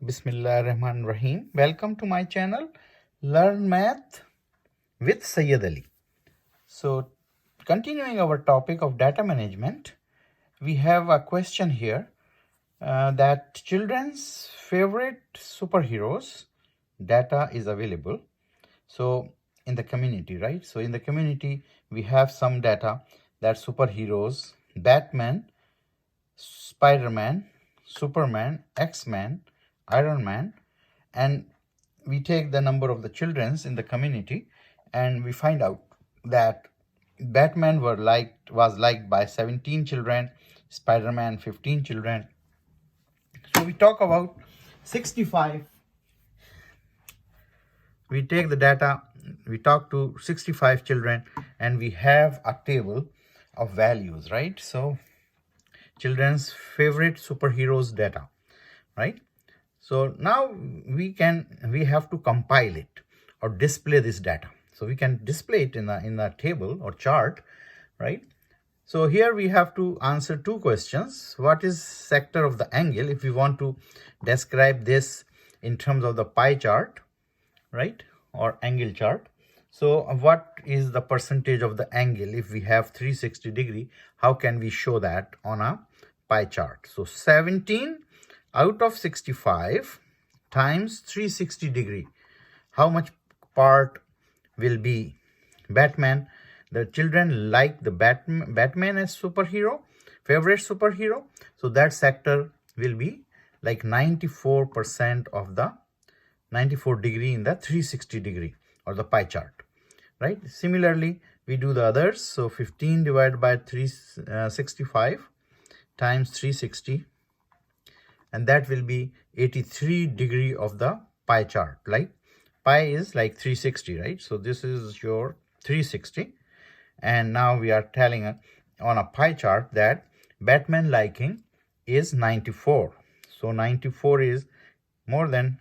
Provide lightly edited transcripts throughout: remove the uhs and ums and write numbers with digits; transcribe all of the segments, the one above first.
Bismillah Rahman Rahim. Welcome to my channel, Learn Math with Sayyid Ali. So, continuing our topic of data management, we have a question here that children's favorite superheroes data is available. So, in the community, right? So, in the community, we have some data that superheroes, Batman, Spider-Man, Superman, X-Men, Iron Man, and we take the number of the childrens in the community and we find out that Batman was liked by 17 children, Spider-Man 15 children. So we talk about 65. We take the data, we talk to 65 children and we have a table of values, right? So children's favorite superheroes data, right? So now we have to compile it or display this data. So we can display it in a table or chart, right? So here we have to answer two questions. What is sector of the angle if we want to describe this in terms of the pie chart, right? Or angle chart. So what is the percentage of the angle if we have 360 degree? How can we show that on a pie chart? So 17 out of 65 times 360 degree. How much part will be Batman? The children like the Batman as superhero, favorite superhero. So that sector will be like 94% of the 94 degree in the 360 degree or the pie chart, right? Similarly, we do the others. So 15 divided by 365 times 360, and that will be 83 degree of the pie chart. Like pi is like 360, right? So this is your 360, and now we are telling on a pie chart that Batman liking is 94. So 94 is more than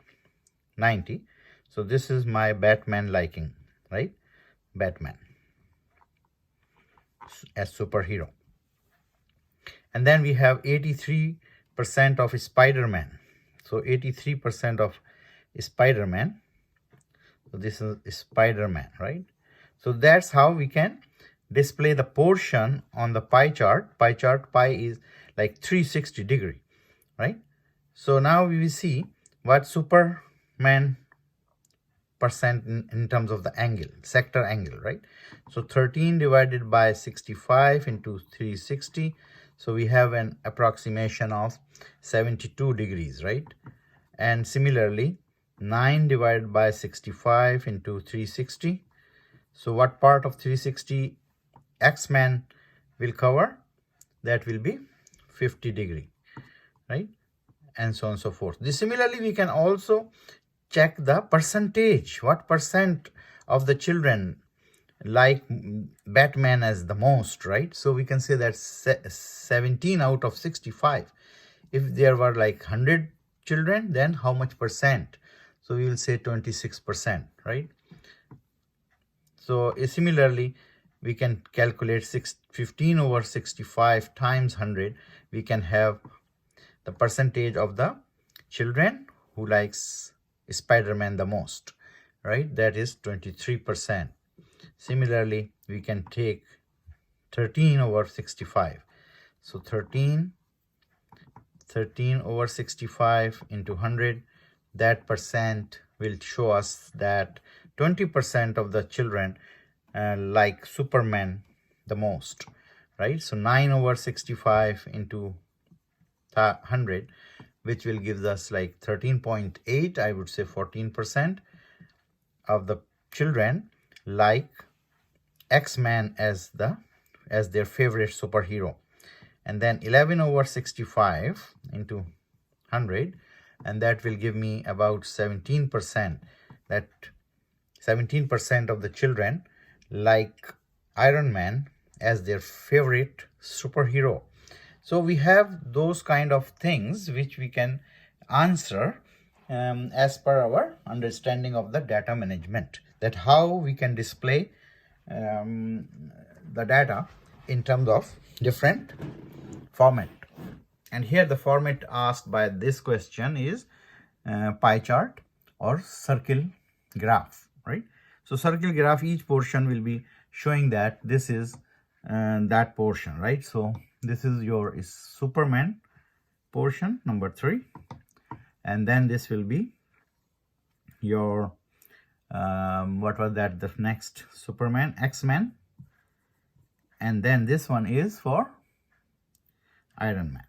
90. So this is my Batman liking, right? Batman as superhero. And then we have 83% of Spider-Man. So 83% of Spider-Man. So this is Spider-Man, right? So that's how we can display the portion on the pie chart. Pie is like 360 degree, right? So now we will see what Superman percent in terms of the angle, sector angle, right? So 13 divided by 65 into 360. So we have an approximation of 72 degrees, right? And similarly, 9 divided by 65 into 360. So what part of 360 X-Men will cover? That will be 50 degree, right? And so on and so forth. Similarly, we can also check the percentage. What percent of the children like Batman as the most, right? So we can say that 17 out of 65. If there were like 100 children, then how much percent? So we will say 26%, right? So similarly, we can calculate 15 over 65 times 100. We can have the percentage of the children who likes Spider-Man the most, right? That is 23%. Similarly, we can take 13 over 65. So 13 over 65 into 100, that percent will show us that 20% of the children like Superman the most, right? So 9 over 65 into 100, which will give us like 13.8, I would say 14% of the children like X-Men as their favorite superhero. And then 11 over 65 into 100, and that will give me about 17%. That 17% of the children like Iron Man as their favorite superhero. So we have those kind of things which we can answer as per our understanding of the data management, that how we can display the data in terms of different format. And here the format asked by this question is pie chart or circle graph, right? So circle graph, each portion will be showing that this is that portion, right? So this is your Superman portion, number 3, and then this will be your what was that, the next Superman, X-Men, and then this one is for Iron Man.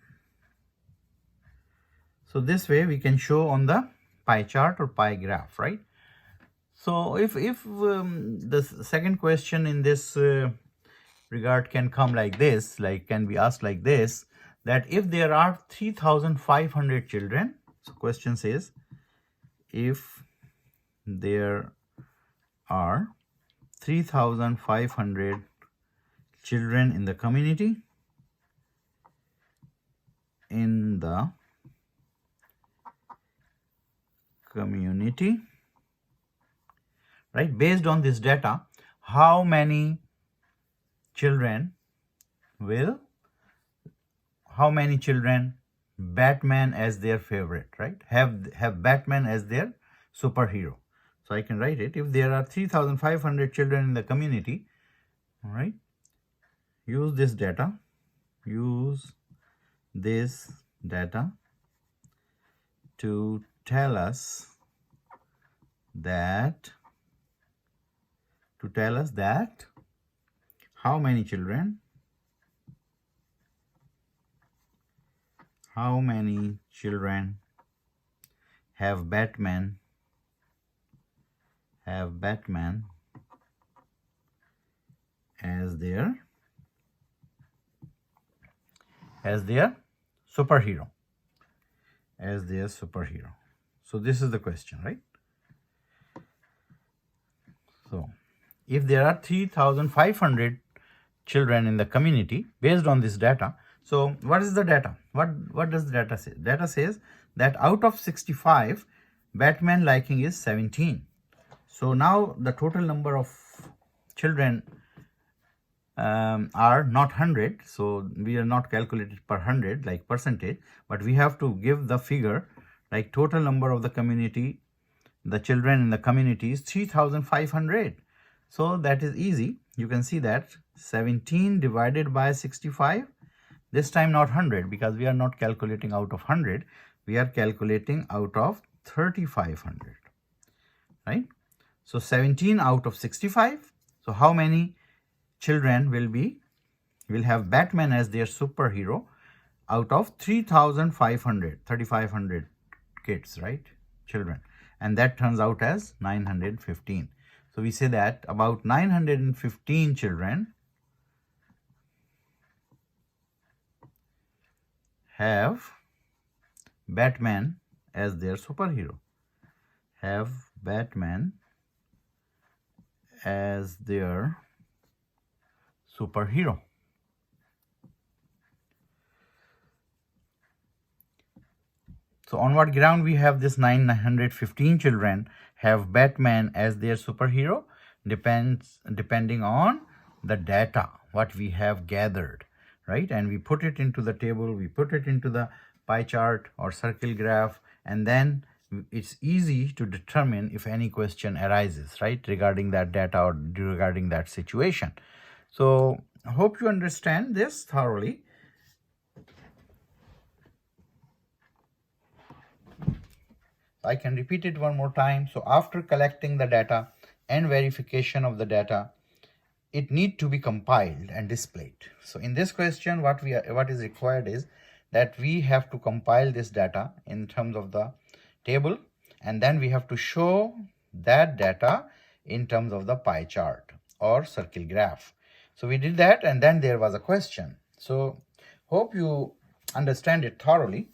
So this way we can show on the pie chart or pie graph, right? So if the second question in this regard can come like this, like can be asked like this, that if there are 3,500 children, so question says if there are 3,500 children in the community, right, based on this data, how many children Batman as their favorite, right, have Batman as their superhero. So I can write it, if there are 3,500 children in the community, all right, use this data to tell us that how many children have Batman as their superhero. So this is the question, right? So if there are 3,500 children in the community based on this data, so what is the data? What does the data say? Data says that out of 65, Batman liking is 17. So now the total number of children are not 100, so we are not calculated per 100 like percentage, but we have to give the figure like total number of the community, the children in the community is 3,500. So that is easy. You can see that 17 divided by 65, this time not 100 because we are not calculating out of 100, we are calculating out of 3,500, right? So 17 out of 65. So how many children will have Batman as their superhero out of 3,500 kids, right, children, and that turns out as 915. So we say that about 915 children have Batman as their superhero. So on what ground we have this 915 children have Batman as their superhero? Depending on the data what we have gathered, right? And we put it into the table, we put it into the pie chart or circle graph, and then it's easy to determine if any question arises, right, regarding that data or regarding that situation. So I hope you understand this thoroughly. I can repeat it one more time. So after collecting the data and verification of the data, it need to be compiled and displayed. So in this question, what is required is that we have to compile this data in terms of the table, and then we have to show that data in terms of the pie chart or circle graph. So we did that, and then there was a question. So hope you understand it thoroughly.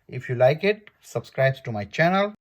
If you like it, subscribe to my channel.